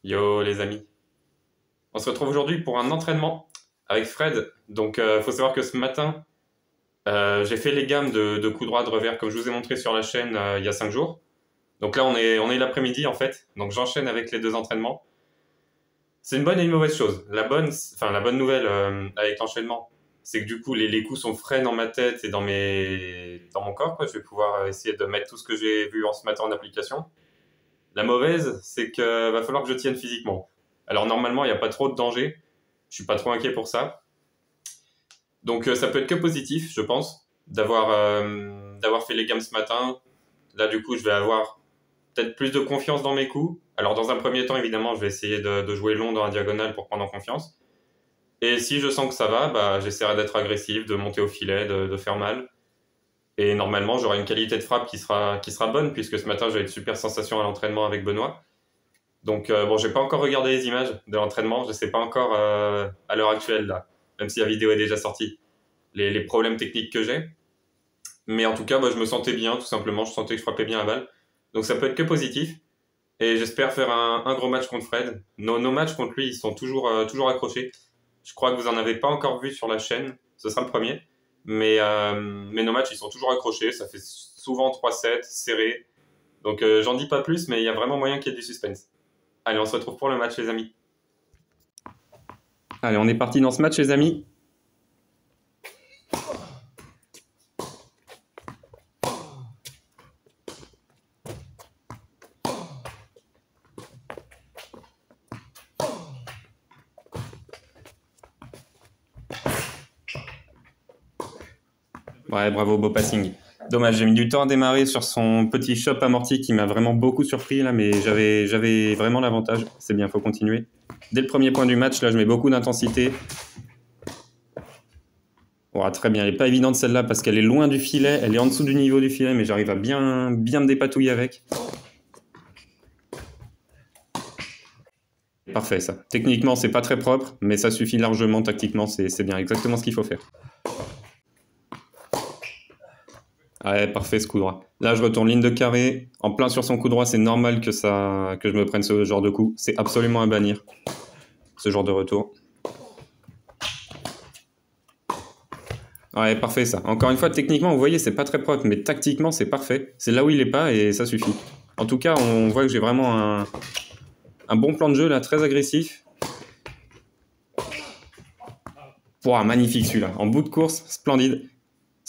Yo les amis, on se retrouve aujourd'hui pour un entraînement avec Fred. Donc faut savoir que ce matin, j'ai fait les gammes de coups droits de revers comme je vous ai montré sur la chaîne il y a 5 jours. Donc là on est l'après-midi en fait, donc j'enchaîne avec les deux entraînements. C'est une bonne et une mauvaise chose. La bonne nouvelle avec l'enchaînement, c'est que du coup les coups sont frais dans ma tête et dans mon corps, quoi. Je vais pouvoir essayer de mettre tout ce que j'ai vu en ce matin en application. La mauvaise, c'est que va falloir que je tienne physiquement. Alors normalement, il n'y a pas trop de danger. Je suis pas trop inquiet pour ça. Donc ça peut être que positif, je pense, d'avoir fait les gammes ce matin. Là, du coup, je vais avoir peut-être plus de confiance dans mes coups. Alors dans un premier temps, évidemment, je vais essayer de jouer long dans la diagonale pour prendre en confiance. Et si je sens que ça va, bah, j'essaierai d'être agressif, de monter au filet, de faire mal. Et normalement, j'aurai une qualité de frappe qui sera bonne, puisque ce matin, j'avais de super sensations à l'entraînement avec Benoît. Donc, bon, j'ai pas encore regardé les images de l'entraînement. Je sais pas encore, à l'heure actuelle, là, même si la vidéo est déjà sortie, les problèmes techniques que j'ai. Mais en tout cas, bah, je me sentais bien, tout simplement. Je sentais que je frappais bien la balle. Donc, ça peut être que positif. Et j'espère faire un gros match contre Fred. Nos matchs contre lui, ils sont toujours accrochés. Je crois que vous en avez pas encore vu sur la chaîne. Ce sera le premier. Mais nos matchs, ils sont toujours accrochés. Ça fait souvent 3-7, serré. Donc, j'en dis pas plus, mais il y a vraiment moyen qu'il y ait du suspense. Allez, on se retrouve pour le match, les amis. Allez, on est parti dans ce match, les amis. Ouais, bravo, beau passing. Dommage, j'ai mis du temps à démarrer sur son petit chop amorti qui m'a vraiment beaucoup surpris là, mais j'avais vraiment l'avantage. C'est bien, faut continuer. Dès le premier point du match, là, je mets beaucoup d'intensité. Oh, très bien, elle n'est pas évidente celle-là parce qu'elle est loin du filet, elle est en dessous du niveau du filet, mais j'arrive à bien me dépatouiller avec. Parfait, ça. Techniquement, c'est pas très propre, mais ça suffit largement. Tactiquement, c'est bien exactement ce qu'il faut faire. Ouais, parfait ce coup droit. Là, je retourne ligne de carré, en plein sur son coup droit. C'est normal que je me prenne ce genre de coup. C'est absolument à bannir, ce genre de retour. Ouais, parfait ça. Encore une fois, techniquement, vous voyez, c'est pas très propre, mais tactiquement, c'est parfait. C'est là où il est pas et ça suffit. En tout cas, on voit que j'ai vraiment un bon plan de jeu là, très agressif. Ouah, magnifique celui-là. En bout de course, splendide.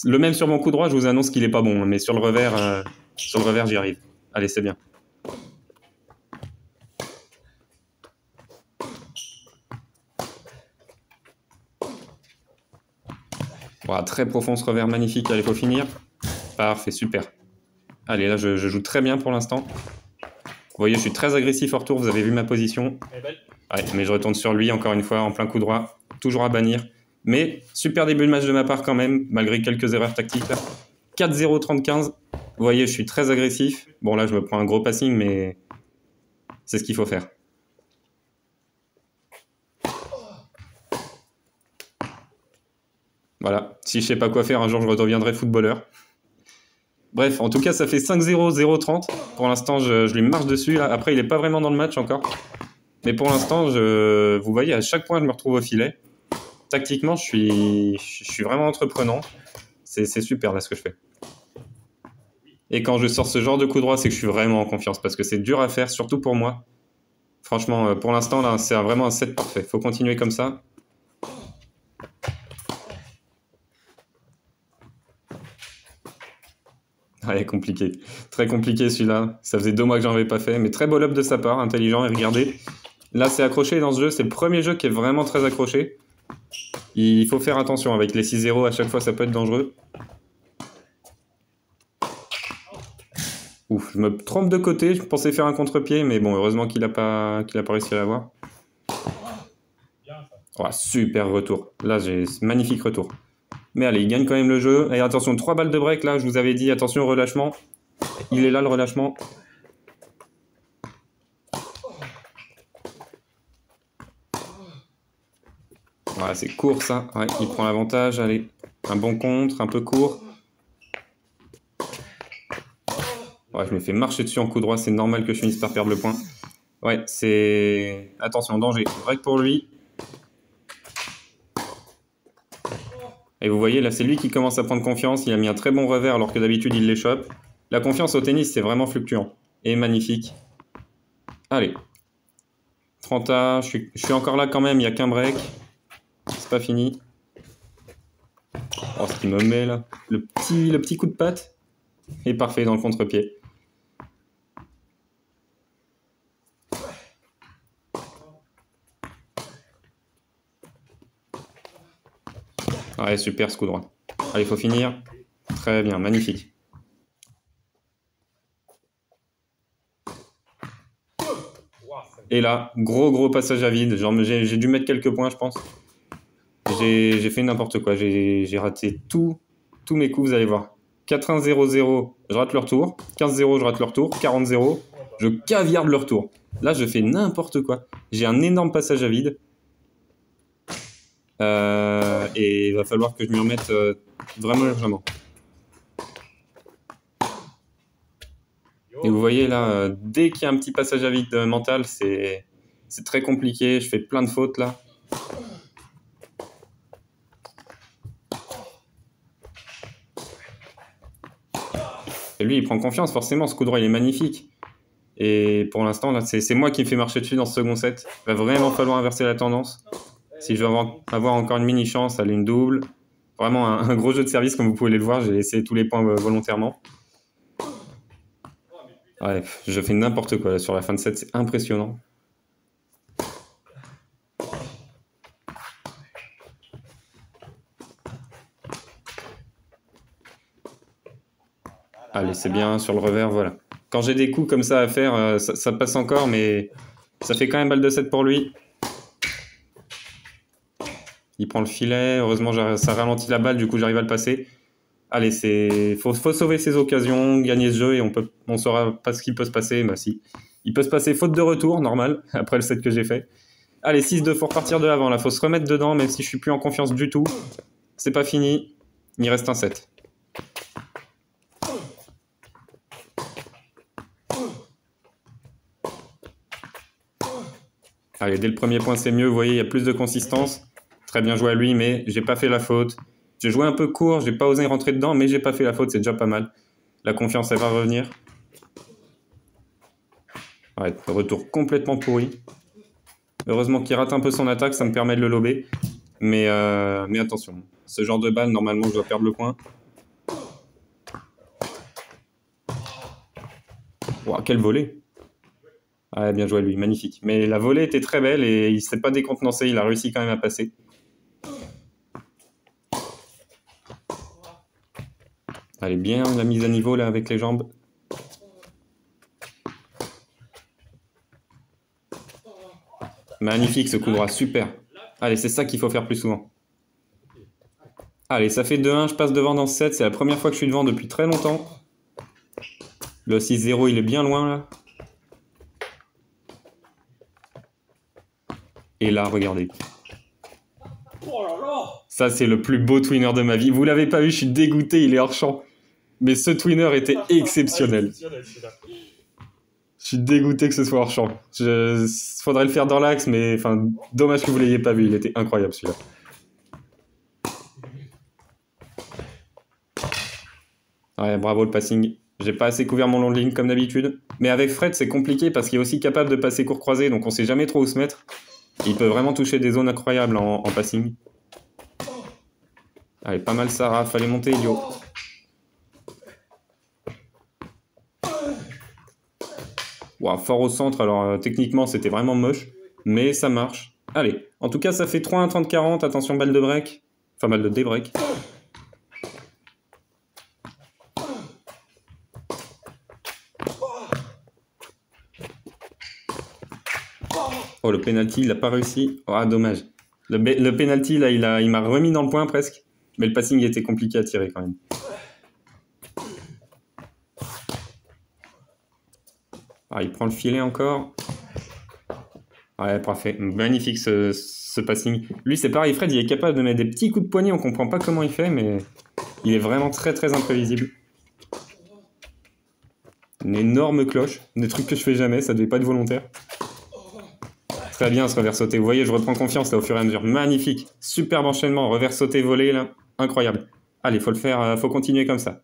Le même sur mon coup droit, je vous annonce qu'il est pas bon, mais sur le revers, j'y arrive. Allez, c'est bien. Ouah, très profond ce revers, magnifique. Allez, faut finir. Parfait, super. Allez, là, je joue très bien pour l'instant. Vous voyez, je suis très agressif en retour, vous avez vu ma position. Ouais, mais je retourne sur lui, encore une fois, en plein coup droit. Toujours à bannir. Mais super début de match de ma part quand même, malgré quelques erreurs tactiques là. 4-0, 30-15. Vous voyez, je suis très agressif. Bon, là, je me prends un gros passing, mais c'est ce qu'il faut faire. Voilà. Si je sais pas quoi faire, un jour, je redeviendrai footballeur. Bref, en tout cas, ça fait 5-0, 0-30. Pour l'instant, je lui marche dessus. Là. Après, il n'est pas vraiment dans le match encore. Mais pour l'instant, vous voyez, à chaque point, je me retrouve au filet. Tactiquement, je suis vraiment entreprenant. C'est super, là, ce que je fais. Et quand je sors ce genre de coup droit, c'est que je suis vraiment en confiance. Parce que c'est dur à faire, surtout pour moi. Franchement, pour l'instant, là, c'est vraiment un set parfait. Faut continuer comme ça. Ouais, compliqué. Très compliqué celui-là. Ça faisait 2 mois que j'en avais pas fait. Mais très beau lob de sa part, intelligent. Et regardez, là, c'est accroché dans ce jeu. C'est le premier jeu qui est vraiment très accroché. Il faut faire attention. Avec les 6-0, à chaque fois, ça peut être dangereux. Ouf, je me trompe de côté. Je pensais faire un contre-pied. Mais bon, heureusement qu'il a pas réussi à l'avoir. Oh, super retour. Là, j'ai magnifique retour. Mais allez, il gagne quand même le jeu. Et attention, 3 balles de break, là, je vous avais dit, attention au relâchement. Il est là, le relâchement. Voilà, c'est court, ça. Ouais, il prend l'avantage. Allez, un bon contre, un peu court. Ouais, je me fais marcher dessus en coup droit. C'est normal que je finisse par perdre le point. Ouais, c'est... Attention, danger. Break pour lui. Et vous voyez, là, c'est lui qui commence à prendre confiance. Il a mis un très bon revers alors que d'habitude, il les chope. La confiance au tennis, c'est vraiment fluctuant. Et magnifique. Allez. 30A, je suis encore là quand même, il n'y a qu'un break. C'est pas fini. Oh, ce qu'il me met là. Le petit coup de patte est parfait dans le contre-pied. Ouais, super ce coup droit. Allez, il faut finir. Très bien, magnifique. Et là, gros passage à vide. Genre, j'ai dû mettre quelques points, je pense. J'ai fait n'importe quoi. J'ai raté tous mes coups, vous allez voir. 4-1-0-0, je rate le retour. 15-0, je rate le retour. 40-0, je caviarde le retour. Là, je fais n'importe quoi. J'ai un énorme passage à vide. Et il va falloir que je m'y remette vraiment largement. Et vous voyez là, dès qu'il y a un petit passage à vide mental, c'est très compliqué. Je fais plein de fautes là. Et lui, il prend confiance, forcément. Ce coup droit, il est magnifique. Et pour l'instant, là, c'est moi qui me fais marcher dessus dans ce second set. Il va vraiment falloir inverser la tendance. Si je veux avoir encore une mini chance, aller une double. Vraiment un gros jeu de service, comme vous pouvez le voir. J'ai essayé tous les points volontairement. Ouais, je fais n'importe quoi là, sur la fin de set, c'est impressionnant. Allez, c'est bien sur le revers, voilà. Quand j'ai des coups comme ça à faire, ça passe encore, mais ça fait quand même balle de 7 pour lui. Il prend le filet, heureusement ça ralentit la balle, du coup j'arrive à le passer. Allez, faut sauver ses occasions, gagner ce jeu et on saura pas ce qui peut se passer. Bah si, il peut se passer faute de retour, normal, après le set que j'ai fait. Allez, 6-2, faut repartir de l'avant là, faut se remettre dedans, même si je suis plus en confiance du tout. C'est pas fini, il reste un set. Allez, dès le premier point, c'est mieux. Vous voyez, il y a plus de consistance. Très bien joué à lui, mais j'ai pas fait la faute. J'ai joué un peu court, j'ai pas osé rentrer dedans, mais j'ai pas fait la faute, c'est déjà pas mal. La confiance, elle va revenir. Ouais, retour complètement pourri. Heureusement qu'il rate un peu son attaque, ça me permet de le lober. Mais attention, ce genre de balle, normalement, je dois perdre le point. Wow, quel volée! Ouais, bien joué à lui, magnifique. Mais la volée était très belle et il s'est pas décontenancé, il a réussi quand même à passer. Allez, bien la mise à niveau là avec les jambes. Magnifique ce coup droit, super. Allez, c'est ça qu'il faut faire plus souvent. Allez, ça fait 2-1, je passe devant dans ce set. C'est la première fois que je suis devant depuis très longtemps. Le 6-0, il est bien loin là. Et là, regardez. Ça, c'est le plus beau twinner de ma vie. Vous l'avez pas vu, je suis dégoûté, il est hors champ. Mais ce twinner était exceptionnel. Je suis dégoûté que ce soit hors champ. Faudrait le faire dans l'axe, mais enfin, dommage que vous l'ayez pas vu. Il était incroyable celui-là. Ouais, bravo le passing. J'ai pas assez couvert mon long de ligne comme d'habitude. Mais avec Fred, c'est compliqué parce qu'il est aussi capable de passer court croisé, donc on sait jamais trop où se mettre. Il peut vraiment toucher des zones incroyables en passing. Allez, pas mal Sarah, fallait monter Elio. Wow, fort au centre, alors techniquement c'était vraiment moche, mais ça marche. Allez, en tout cas ça fait 3-1, 30-40, attention balle de break, enfin balle de débreak. Oh le penalty, il n'a pas réussi, oh dommage. Le penalty là, il m'a remis dans le point presque, mais le passing était compliqué à tirer quand même. Ah, il prend le filet encore. Ouais, parfait. Magnifique ce passing. Lui, c'est pareil, Fred, il est capable de mettre des petits coups de poignet. On comprend pas comment il fait, mais il est vraiment très imprévisible. Une énorme cloche. Des trucs que je fais jamais, ça devait pas être volontaire. Très bien ce revers sauté. Vous voyez, je reprends confiance là au fur et à mesure. Magnifique. Superbe enchaînement. Revers sauté volé là. Incroyable. Allez, faut le faire, faut continuer comme ça.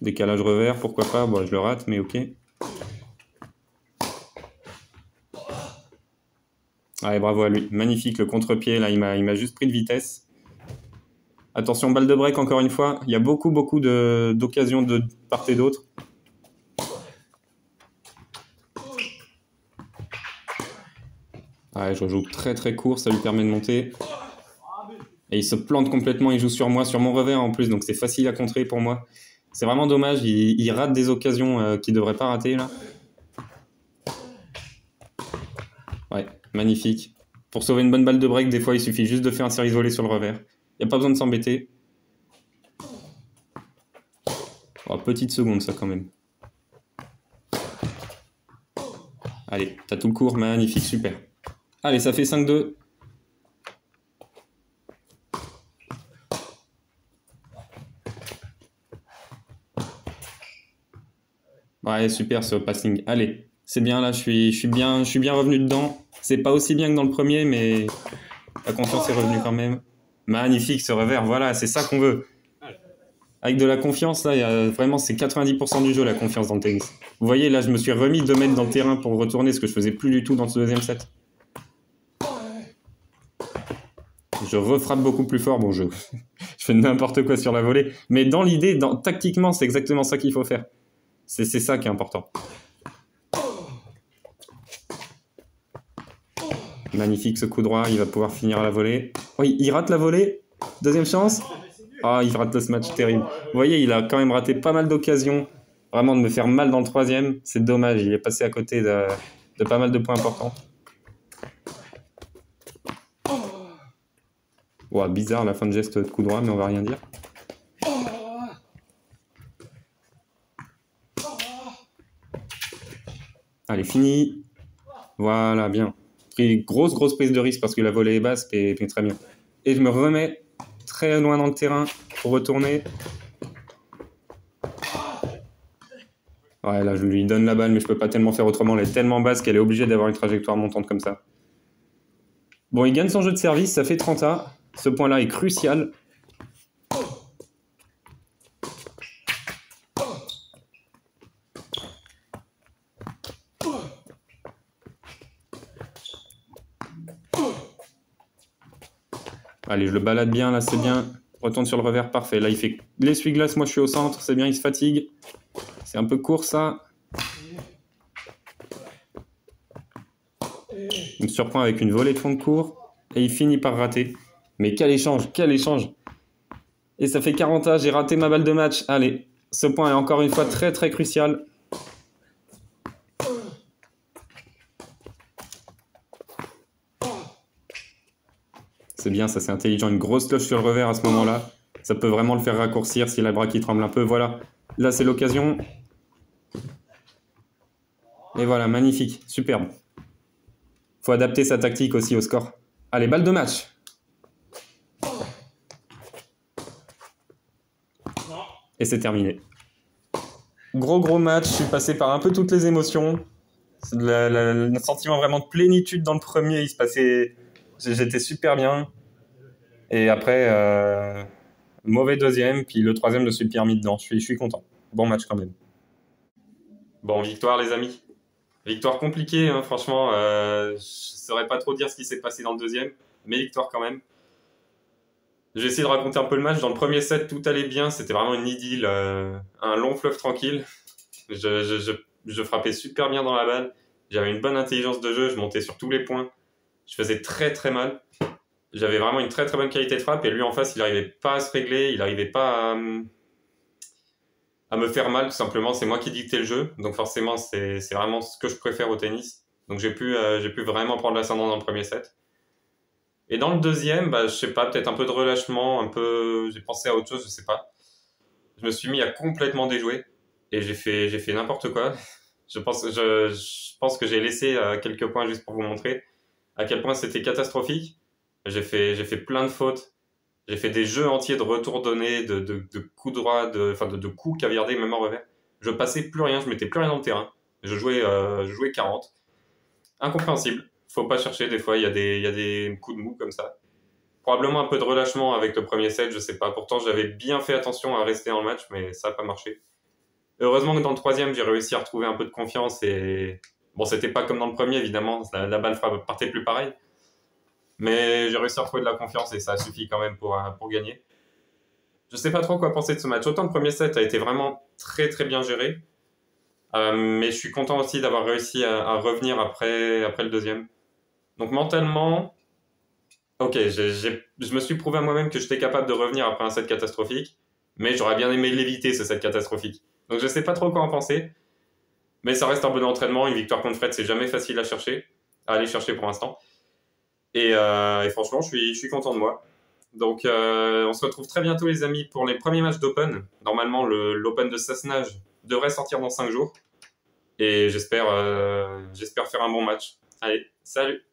Décalage revers, pourquoi pas. Bon, je le rate, mais ok. Allez, bravo à lui. Magnifique le contre-pied là. Il m'a juste pris de vitesse. Attention, balle de break encore une fois. Il y a beaucoup d'occasions de part et d'autre. Ouais, je rejoue très court, ça lui permet de monter. Et il se plante complètement, il joue sur moi, sur mon revers en plus, donc c'est facile à contrer pour moi. C'est vraiment dommage, il rate des occasions qu'il ne devrait pas rater là. Ouais, magnifique. Pour sauver une bonne balle de break, des fois il suffit juste de faire un service volé sur le revers. Il n'y a pas besoin de s'embêter. Oh, petite seconde ça quand même. Allez, t'as tout le court, magnifique, super. Allez, ça fait 5-2. Ouais, super ce passing. Allez, c'est bien là, je suis bien revenu dedans. C'est pas aussi bien que dans le premier, mais la confiance est revenue quand même. Magnifique ce revers, voilà, c'est ça qu'on veut. Avec de la confiance, là, vraiment, c'est 90% du jeu, la confiance dans le tennis. Vous voyez, là, je me suis remis 2 mètres dans le terrain pour retourner, ce que je faisais plus du tout dans ce deuxième set. Je refrappe beaucoup plus fort. Bon, je fais n'importe quoi sur la volée. Mais dans l'idée, tactiquement, c'est exactement ça qu'il faut faire. C'est ça qui est important. Magnifique ce coup droit, il va pouvoir finir à la volée. Oui, il rate la volée. Deuxième chance. Ah, il rate ce match terrible. Vous voyez, il a quand même raté pas mal d'occasions. Vraiment de me faire mal dans le troisième. C'est dommage, il est passé à côté de pas mal de points importants. Wow, bizarre la fin de geste de coup droit, mais on va rien dire. Allez, fini. Voilà, bien. Grosse prise de risque parce que la volée est basse, mais très bien. Et je me remets très loin dans le terrain pour retourner. Ouais, là, je lui donne la balle, mais je peux pas tellement faire autrement. Elle est tellement basse qu'elle est obligée d'avoir une trajectoire montante comme ça. Bon, il gagne son jeu de service, ça fait 30-A. Ce point-là est crucial. Allez, je le balade bien, là, c'est bien. Retourne sur le revers, parfait. Là, il fait l'essuie-glace, moi, je suis au centre, c'est bien, il se fatigue. C'est un peu court, ça. Il me surprend avec une volée de fond de court. Et il finit par rater. Mais quel échange, quel échange. Et ça fait 40-A, j'ai raté ma balle de match. Allez, ce point est encore une fois très crucial. C'est bien, ça c'est intelligent. Une grosse cloche sur le revers à ce moment-là. Ça peut vraiment le faire raccourcir s'il a le bras qui tremble un peu. Voilà, là c'est l'occasion. Et voilà, magnifique, superbe. Faut adapter sa tactique aussi au score. Allez, balle de match. Et c'est terminé. Gros match, je suis passé par un peu toutes les émotions. Le sentiment vraiment de plénitude dans le premier, il se passait... J'étais super bien. Et après, mauvais deuxième, puis le troisième, je me suis permis dedans. Je suis content. Bon match quand même. Bon, victoire les amis. Victoire compliquée, hein, franchement. Je ne saurais pas trop dire ce qui s'est passé dans le deuxième, mais victoire quand même. J'ai essayé de raconter un peu le match. Dans le premier set, tout allait bien. C'était vraiment une idylle, un long fleuve tranquille. Je frappais super bien dans la balle. J'avais une bonne intelligence de jeu. Je montais sur tous les points. Je faisais très mal. J'avais vraiment une très bonne qualité de frappe. Et lui, en face, il n'arrivait pas à se régler. Il n'arrivait pas à me faire mal, tout simplement. C'est moi qui dictais le jeu. Donc forcément, c'est vraiment ce que je préfère au tennis. Donc j'ai pu vraiment prendre l'ascendant dans le premier set. Et dans le deuxième, je sais pas, peut-être un peu de relâchement, j'ai pensé à autre chose, je sais pas. Je me suis mis à complètement déjouer et j'ai fait n'importe quoi. Je pense que j'ai laissé quelques points juste pour vous montrer à quel point c'était catastrophique. J'ai fait plein de fautes. J'ai fait des jeux entiers de retours donnés, de coups droits, de coups caviardés, même en revers. Je passais plus rien, je mettais plus rien dans le terrain. Je jouais 40. Incompréhensible. Faut pas chercher, des fois, il y a des coups de mou comme ça. Probablement un peu de relâchement avec le premier set, je sais pas. Pourtant, j'avais bien fait attention à rester dans le match, mais ça n'a pas marché. Heureusement que dans le troisième, j'ai réussi à retrouver un peu de confiance et bon, c'était pas comme dans le premier, évidemment, la balle partait plus pareil. Mais j'ai réussi à retrouver de la confiance et ça a suffi quand même pour gagner. Je sais pas trop quoi penser de ce match. Autant le premier set a été vraiment très très bien géré, mais je suis content aussi d'avoir réussi à revenir après le deuxième. Donc mentalement, ok, je me suis prouvé à moi-même que j'étais capable de revenir après un set catastrophique, mais j'aurais bien aimé l'éviter, ce set catastrophique. Donc je sais pas trop quoi en penser, mais ça reste un bon entraînement. Une victoire contre Fred, c'est jamais facile à aller chercher pour l'instant. Et franchement, je suis content de moi. Donc on se retrouve très bientôt les amis pour les premiers matchs d'Open. Normalement, l'Open de Sassenage devrait sortir dans 5 jours. Et j'espère faire un bon match. Allez, salut!